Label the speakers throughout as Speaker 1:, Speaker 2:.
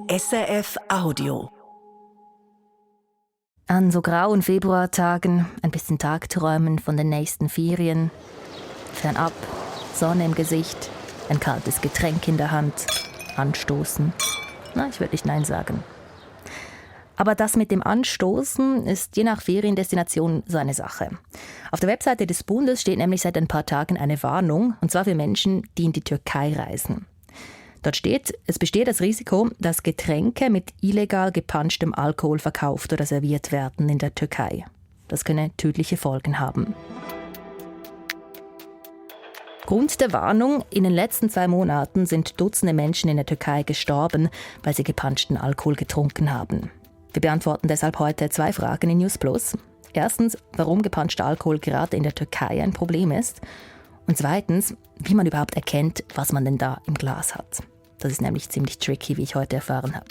Speaker 1: SRF Audio.
Speaker 2: An so grauen Februartagen ein bisschen Tagträumen von den nächsten Ferien. Fernab, Sonne im Gesicht, ein kaltes Getränk in der Hand, anstoßen. Na, ich würde nicht Nein sagen. Aber das mit dem Anstoßen ist je nach Feriendestination so eine Sache. Auf der Webseite des Bundes steht nämlich seit ein paar Tagen eine Warnung, und zwar für Menschen, die in die Türkei reisen. Dort steht, es besteht das Risiko, dass Getränke mit illegal gepanschtem Alkohol verkauft oder serviert werden in der Türkei. Das könne tödliche Folgen haben. Grund der Warnung: in den letzten 2 Monaten sind Dutzende Menschen in der Türkei gestorben, weil sie gepanschten Alkohol getrunken haben. Wir beantworten deshalb heute 2 Fragen in News Plus. Erstens, warum gepanschter Alkohol gerade in der Türkei ein Problem ist. Und zweitens, wie man überhaupt erkennt, was man denn da im Glas hat. Das ist nämlich ziemlich tricky, wie ich heute erfahren habe.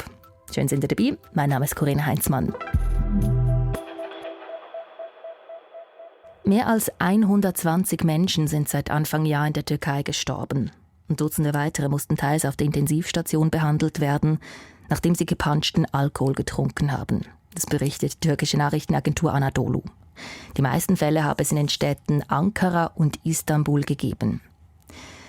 Speaker 2: Schön sind ihr dabei. Mein Name ist Corinna Heinzmann. Mehr als 120 Menschen sind seit Anfang Jahr in der Türkei gestorben. Und Dutzende weitere mussten teils auf der Intensivstation behandelt werden, nachdem sie gepanschten Alkohol getrunken haben. Das berichtet die türkische Nachrichtenagentur Anadolu. Die meisten Fälle habe es in den Städten Ankara und Istanbul gegeben.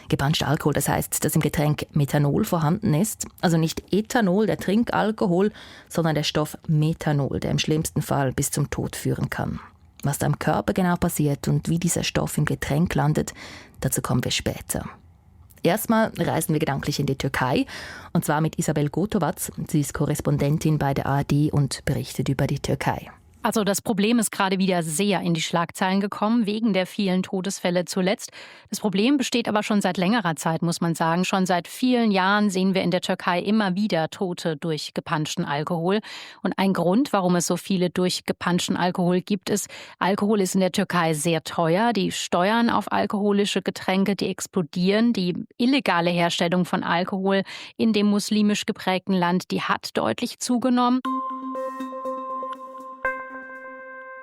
Speaker 2: Gepanschter Alkohol, das heißt, dass im Getränk Methanol vorhanden ist. Also nicht Ethanol, der Trinkalkohol, sondern der Stoff Methanol, der im schlimmsten Fall bis zum Tod führen kann. Was da im Körper genau passiert und wie dieser Stoff im Getränk landet, dazu kommen wir später. Erstmal reisen wir gedanklich in die Türkei, und zwar mit Isabel Gotovac. Sie ist Korrespondentin bei der ARD und berichtet über die Türkei.
Speaker 3: Also das Problem ist gerade wieder sehr in die Schlagzeilen gekommen, wegen der vielen Todesfälle zuletzt. Das Problem besteht aber schon seit längerer Zeit, muss man sagen. Schon seit vielen Jahren sehen wir in der Türkei immer wieder Tote durch gepanschten Alkohol. Und ein Grund, warum es so viele durch gepanschten Alkohol gibt, ist, Alkohol ist in der Türkei sehr teuer. Die Steuern auf alkoholische Getränke, die explodieren. Die illegale Herstellung von Alkohol in dem muslimisch geprägten Land, die hat deutlich zugenommen.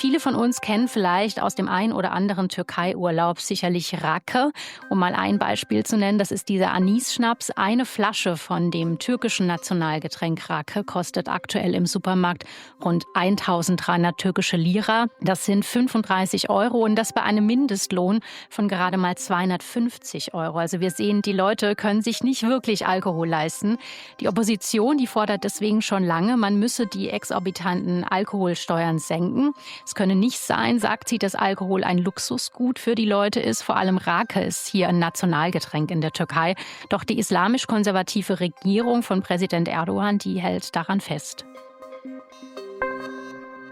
Speaker 3: Viele von uns kennen vielleicht aus dem ein oder anderen Türkei-Urlaub sicherlich Rakı. Um mal ein Beispiel zu nennen, das ist dieser Anis-Schnaps. Eine Flasche von dem türkischen Nationalgetränk Rakı kostet aktuell im Supermarkt rund 1.300 türkische Lira. Das sind 35 € und das bei einem Mindestlohn von gerade mal 250 €. Also wir sehen, die Leute können sich nicht wirklich Alkohol leisten. Die Opposition, die fordert deswegen schon lange, man müsse die exorbitanten Alkoholsteuern senken. Es könne nicht sein, sagt sie, dass Alkohol ein Luxusgut für die Leute ist. Vor allem Rakı ist hier ein Nationalgetränk in der Türkei. Doch die islamisch-konservative Regierung von Präsident Erdogan, die hält daran fest.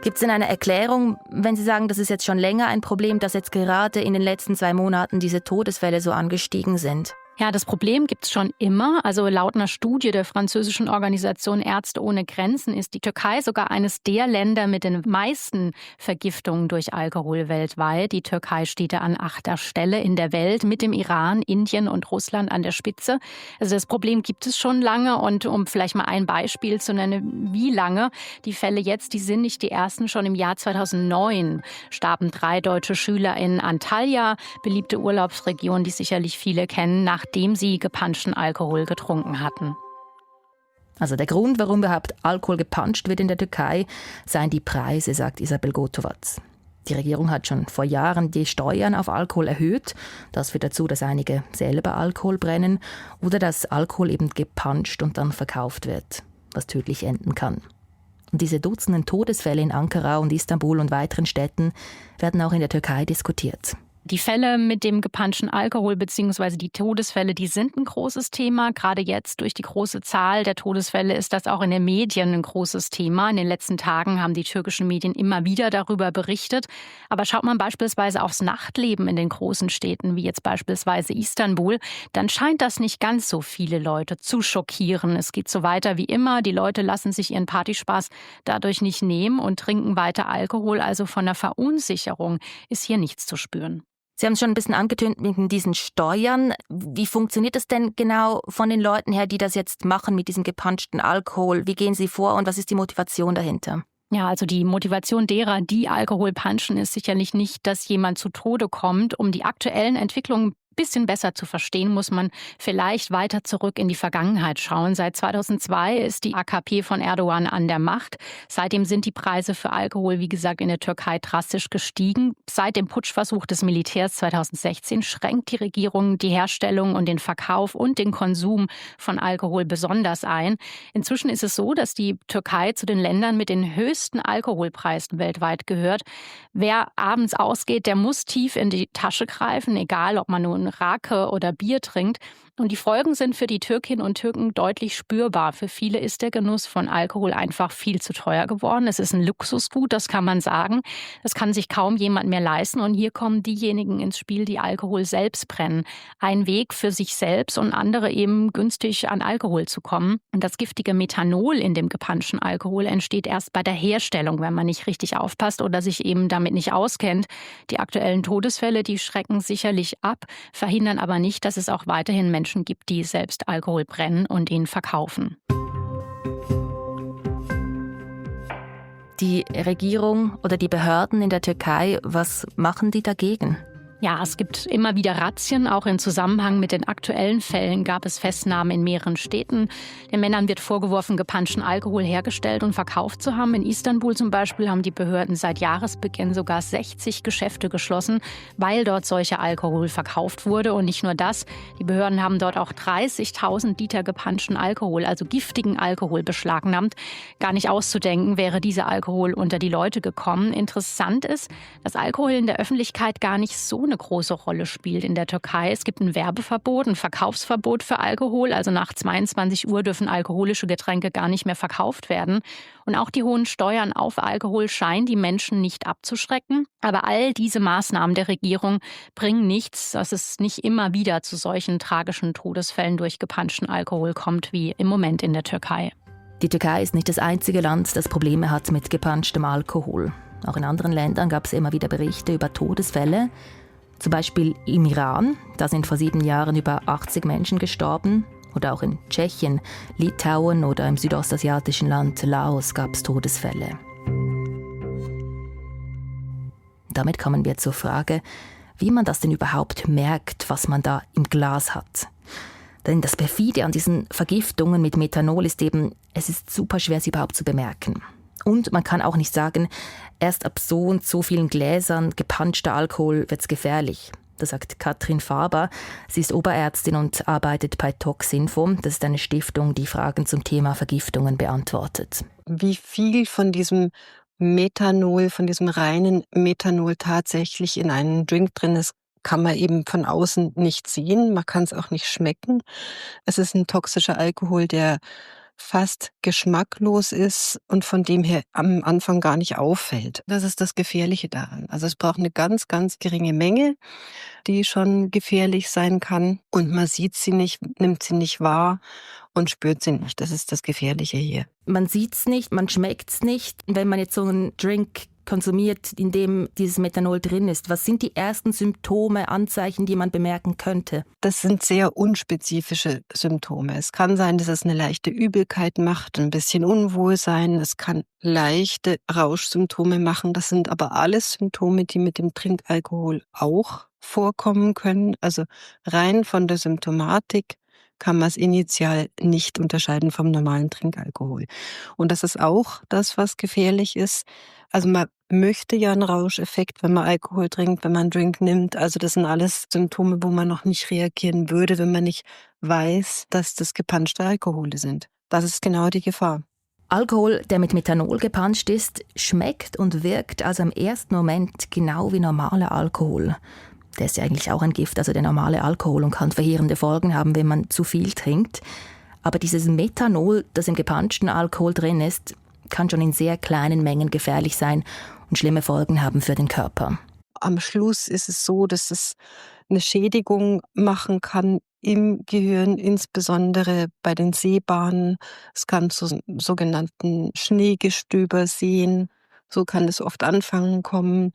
Speaker 2: Gibt es denn eine Erklärung, wenn Sie sagen, das ist jetzt schon länger ein Problem, dass jetzt gerade in den letzten 2 Monaten diese Todesfälle so angestiegen sind?
Speaker 3: Ja, das Problem gibt es schon immer. Also laut einer Studie der französischen Organisation Ärzte ohne Grenzen ist die Türkei sogar eines der Länder mit den meisten Vergiftungen durch Alkohol weltweit. Die Türkei steht da an 8. Stelle in der Welt mit dem Iran, Indien und Russland an der Spitze. Also das Problem gibt es schon lange, und um vielleicht mal ein Beispiel zu nennen, wie lange die Fälle jetzt, die sind nicht die ersten. Schon im Jahr 2009 starben 3 deutsche Schüler in Antalya, beliebte Urlaubsregion, die sicherlich viele kennen, nachdem sie gepanschten Alkohol getrunken hatten.
Speaker 2: Also der Grund, warum überhaupt Alkohol gepanscht wird in der Türkei, seien die Preise, sagt Isabel Gotovac. Die Regierung hat schon vor Jahren die Steuern auf Alkohol erhöht. Das führt dazu, dass einige selber Alkohol brennen oder dass Alkohol eben gepanscht und dann verkauft wird, was tödlich enden kann. Und diese Dutzenden Todesfälle in Ankara und Istanbul und weiteren Städten werden auch in der Türkei diskutiert.
Speaker 3: Die Fälle mit dem gepanschten Alkohol bzw. die Todesfälle, die sind ein großes Thema. Gerade jetzt durch die große Zahl der Todesfälle ist das auch in den Medien ein großes Thema. In den letzten Tagen haben die türkischen Medien immer wieder darüber berichtet. Aber schaut man beispielsweise aufs Nachtleben in den großen Städten, wie jetzt beispielsweise Istanbul, dann scheint das nicht ganz so viele Leute zu schockieren. Es geht so weiter wie immer. Die Leute lassen sich ihren Partyspaß dadurch nicht nehmen und trinken weiter Alkohol. Also von der Verunsicherung ist hier nichts zu spüren.
Speaker 2: Sie haben es schon ein bisschen angetönt mit diesen Steuern. Wie funktioniert das denn genau von den Leuten her, die das jetzt machen mit diesem gepanschten Alkohol? Wie gehen Sie vor und was ist die Motivation dahinter?
Speaker 3: Ja, also die Motivation derer, die Alkohol panschen, ist sicherlich nicht, dass jemand zu Tode kommt. Um die aktuellen Entwicklungen bisschen besser zu verstehen, muss man vielleicht weiter zurück in die Vergangenheit schauen. Seit 2002 ist die AKP von Erdogan an der Macht. Seitdem sind die Preise für Alkohol, wie gesagt, in der Türkei drastisch gestiegen. Seit dem Putschversuch des Militärs 2016 schränkt die Regierung die Herstellung und den Verkauf und den Konsum von Alkohol besonders ein. Inzwischen ist es so, dass die Türkei zu den Ländern mit den höchsten Alkoholpreisen weltweit gehört. Wer abends ausgeht, der muss tief in die Tasche greifen, egal ob man nun Rake oder Bier trinkt. Und die Folgen sind für die Türkinnen und Türken deutlich spürbar. Für viele ist der Genuss von Alkohol einfach viel zu teuer geworden. Es ist ein Luxusgut, das kann man sagen. Das kann sich kaum jemand mehr leisten. Und hier kommen diejenigen ins Spiel, die Alkohol selbst brennen. Ein Weg für sich selbst und andere eben günstig an Alkohol zu kommen. Und das giftige Methanol in dem gepanschten Alkohol entsteht erst bei der Herstellung, wenn man nicht richtig aufpasst oder sich eben damit nicht auskennt. Die aktuellen Todesfälle, die schrecken sicherlich ab, verhindern aber nicht, dass es auch weiterhin Menschen gibt, die selbst Alkohol brennen und ihn verkaufen.
Speaker 2: Die Regierung oder die Behörden in der Türkei, was machen die dagegen?
Speaker 3: Ja, es gibt immer wieder Razzien. Auch im Zusammenhang mit den aktuellen Fällen gab es Festnahmen in mehreren Städten. Den Männern wird vorgeworfen, gepanschten Alkohol hergestellt und verkauft zu haben. In Istanbul zum Beispiel haben die Behörden seit Jahresbeginn sogar 60 Geschäfte geschlossen, weil dort solcher Alkohol verkauft wurde. Und nicht nur das, die Behörden haben dort auch 30.000 Liter gepanschten Alkohol, also giftigen Alkohol, beschlagnahmt. Gar nicht auszudenken, wäre dieser Alkohol unter die Leute gekommen. Interessant ist, dass Alkohol in der Öffentlichkeit gar nicht so eine große Rolle spielt in der Türkei. Es gibt ein Werbeverbot, ein Verkaufsverbot für Alkohol. Also nach 22 Uhr dürfen alkoholische Getränke gar nicht mehr verkauft werden. Und auch die hohen Steuern auf Alkohol scheinen die Menschen nicht abzuschrecken. Aber all diese Maßnahmen der Regierung bringen nichts, dass es nicht immer wieder zu solchen tragischen Todesfällen durch gepanschten Alkohol kommt, wie im Moment in der Türkei.
Speaker 2: Die Türkei ist nicht das einzige Land, das Probleme hat mit gepanschtem Alkohol. Auch in anderen Ländern gab es immer wieder Berichte über Todesfälle. Zum Beispiel im Iran, da sind vor 7 Jahren über 80 Menschen gestorben. Oder auch in Tschechien, Litauen oder im südostasiatischen Land Laos gab es Todesfälle. Damit kommen wir zur Frage, wie man das denn überhaupt merkt, was man da im Glas hat. Denn das Perfide an diesen Vergiftungen mit Methanol ist eben, es ist super schwer, sie überhaupt zu bemerken. Und man kann auch nicht sagen, erst ab so und so vielen Gläsern gepanschter Alkohol wird's gefährlich. Das sagt Katrin Faber. Sie ist Oberärztin und arbeitet bei Toxinfo. Das ist eine Stiftung, die Fragen zum Thema Vergiftungen beantwortet.
Speaker 4: Wie viel von diesem Methanol, von diesem reinen Methanol tatsächlich in einem Drink drin ist, kann man eben von außen nicht sehen. Man kann es auch nicht schmecken. Es ist ein toxischer Alkohol, der fast geschmacklos ist und von dem her am Anfang gar nicht auffällt. Das ist das Gefährliche daran. Also es braucht eine ganz, ganz geringe Menge, die schon gefährlich sein kann. Und man sieht sie nicht, nimmt sie nicht wahr und spürt sie nicht. Das ist das Gefährliche hier.
Speaker 2: Man sieht's nicht, man schmeckt's nicht. Wenn man jetzt so einen Drink konsumiert, in dem dieses Methanol drin ist, was sind die ersten Symptome, Anzeichen, die man bemerken könnte?
Speaker 4: Das sind sehr unspezifische Symptome. Es kann sein, dass es eine leichte Übelkeit macht, ein bisschen Unwohlsein. Es kann leichte Rauschsymptome machen. Das sind aber alles Symptome, die mit dem Trinkalkohol auch vorkommen können. Also rein von der Symptomatik kann man es initial nicht unterscheiden vom normalen Trinkalkohol. Und das ist auch das, was gefährlich ist. Also man möchte ja einen Rauscheffekt, wenn man Alkohol trinkt, wenn man einen Drink nimmt. Also das sind alles Symptome, wo man noch nicht reagieren würde, wenn man nicht weiß, dass das gepanschte Alkohole sind. Das ist genau die Gefahr.
Speaker 2: Alkohol, der mit Methanol gepanscht ist, schmeckt und wirkt also im ersten Moment genau wie normaler Alkohol. Der ist ja eigentlich auch ein Gift, also der normale Alkohol, und kann verheerende Folgen haben, wenn man zu viel trinkt. Aber dieses Methanol, das im gepanschten Alkohol drin ist, kann schon in sehr kleinen Mengen gefährlich sein und schlimme Folgen haben für den Körper.
Speaker 4: Am Schluss ist es so, dass es eine Schädigung machen kann im Gehirn, insbesondere bei den Sehbahnen. Es kann zu sogenannten Schneegestöbersehen, so kann es oft anfangen kommen,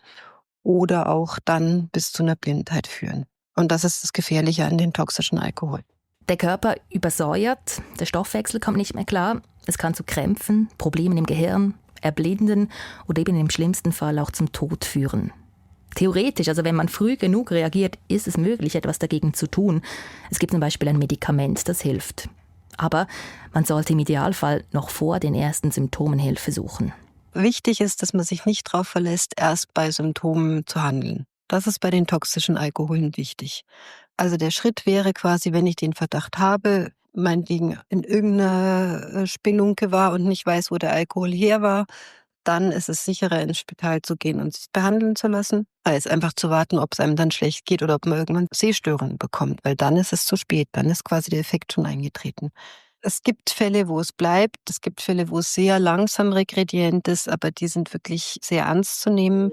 Speaker 4: oder auch dann bis zu einer Blindheit führen. Und das ist das Gefährliche an den toxischen Alkohol.
Speaker 2: Der Körper übersäuert, der Stoffwechsel kommt nicht mehr klar. Es kann zu Krämpfen, Problemen im Gehirn, Erblinden oder eben im schlimmsten Fall auch zum Tod führen. Theoretisch, also wenn man früh genug reagiert, ist es möglich, etwas dagegen zu tun. Es gibt zum Beispiel ein Medikament, das hilft. Aber man sollte im Idealfall noch vor den ersten Symptomen Hilfe suchen.
Speaker 4: Wichtig ist, dass man sich nicht darauf verlässt, erst bei Symptomen zu handeln. Das ist bei den toxischen Alkoholen wichtig. Also der Schritt wäre quasi, wenn ich den Verdacht habe, meinetwegen in irgendeiner Spelunke war und nicht weiß, wo der Alkohol her war, dann ist es sicherer, ins Spital zu gehen und sich behandeln zu lassen, als einfach zu warten, ob es einem dann schlecht geht oder ob man irgendwann Sehstörungen bekommt, weil dann ist es zu spät, dann ist quasi der Effekt schon eingetreten. Es gibt Fälle, wo es bleibt, es gibt Fälle, wo es sehr langsam regredient ist, aber die sind wirklich sehr ernst zu nehmen.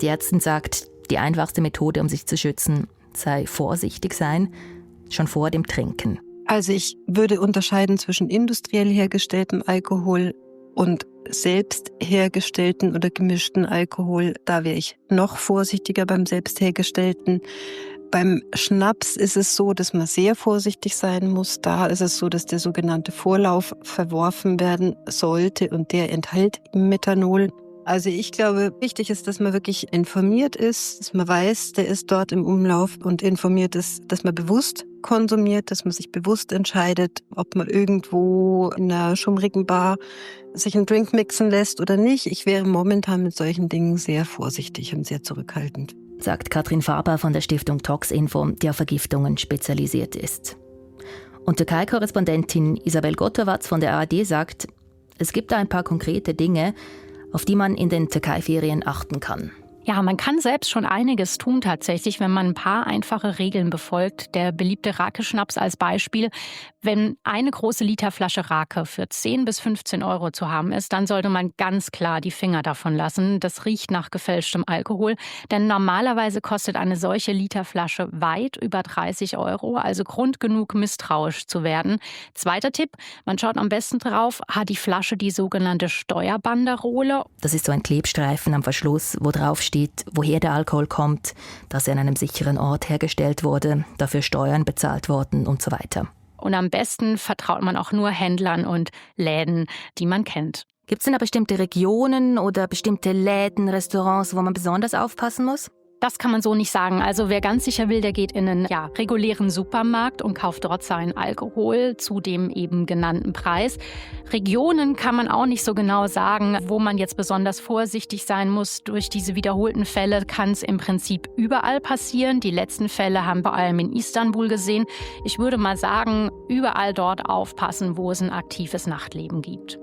Speaker 2: Die Ärztin sagt, die einfachste Methode, um sich zu schützen, sei vorsichtig sein, schon vor dem Trinken.
Speaker 4: Also ich würde unterscheiden zwischen industriell hergestelltem Alkohol und selbst hergestellten oder gemischten Alkohol. Da wäre ich noch vorsichtiger beim selbst hergestellten. Beim Schnaps ist es so, dass man sehr vorsichtig sein muss. Da ist es so, dass der sogenannte Vorlauf verworfen werden sollte und der enthält Methanol. Also ich glaube, wichtig ist, dass man wirklich informiert ist, dass man weiß, der ist dort im Umlauf und informiert ist, dass man bewusst konsumiert, dass man sich bewusst entscheidet, ob man irgendwo in einer schummrigen Bar sich einen Drink mixen lässt oder nicht. Ich wäre momentan mit solchen Dingen sehr vorsichtig und sehr zurückhaltend.
Speaker 2: Sagt Katrin Faber von der Stiftung Toxinfo, die auf Vergiftungen spezialisiert ist. Und Türkei-Korrespondentin Isabel Gottowatz von der ARD sagt, es gibt da ein paar konkrete Dinge, auf die man in den Türkei-Ferien achten kann.
Speaker 3: Ja, man kann selbst schon einiges tun tatsächlich, wenn man ein paar einfache Regeln befolgt. Der beliebte Rake-Schnaps als Beispiel. Wenn eine große Literflasche Rake für 10 bis 15 Euro zu haben ist, dann sollte man ganz klar die Finger davon lassen. Das riecht nach gefälschtem Alkohol. Denn normalerweise kostet eine solche Literflasche weit über 30 Euro. Also Grund genug, misstrauisch zu werden. Zweiter Tipp, man schaut am besten drauf, hat die Flasche die sogenannte Steuerbanderole.
Speaker 2: Das ist so ein Klebstreifen am Verschluss, wo drauf steht, woher der Alkohol kommt, dass er an einem sicheren Ort hergestellt wurde, dafür Steuern bezahlt worden und so weiter.
Speaker 3: Und am besten vertraut man auch nur Händlern und Läden, die man kennt.
Speaker 2: Gibt es denn da bestimmte Regionen oder bestimmte Läden, Restaurants, wo man besonders aufpassen muss?
Speaker 3: Das kann man so nicht sagen. Also wer ganz sicher will, der geht in einen regulären Supermarkt und kauft dort seinen Alkohol zu dem eben genannten Preis. Regionen kann man auch nicht so genau sagen, wo man jetzt besonders vorsichtig sein muss. Durch diese wiederholten Fälle kann es im Prinzip überall passieren. Die letzten Fälle haben wir vor allem in Istanbul gesehen. Ich würde mal sagen, überall dort aufpassen, wo es ein aktives Nachtleben gibt.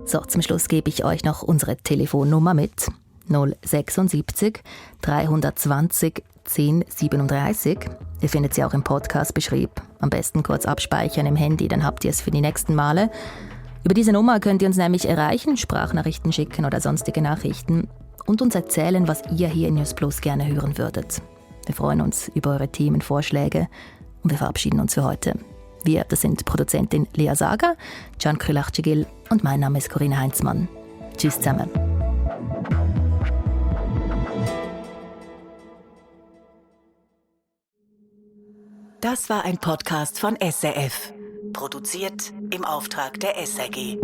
Speaker 2: So, zum Schluss gebe ich euch noch unsere Telefonnummer mit. 076 320 1037. Ihr findet sie auch im Podcast-Beschrieb. Am besten kurz abspeichern im Handy, dann habt ihr es für die nächsten Male. Über diese Nummer könnt ihr uns nämlich erreichen, Sprachnachrichten schicken oder sonstige Nachrichten und uns erzählen, was ihr hier in News Plus gerne hören würdet. Wir freuen uns über eure Themenvorschläge und wir verabschieden uns für heute. Wir, das sind Produzentin Lea Sager, Can Krylachcigil und mein Name ist Corinna Heinzmann. Tschüss zusammen.
Speaker 1: Das war ein Podcast von SRF. Produziert im Auftrag der SRG.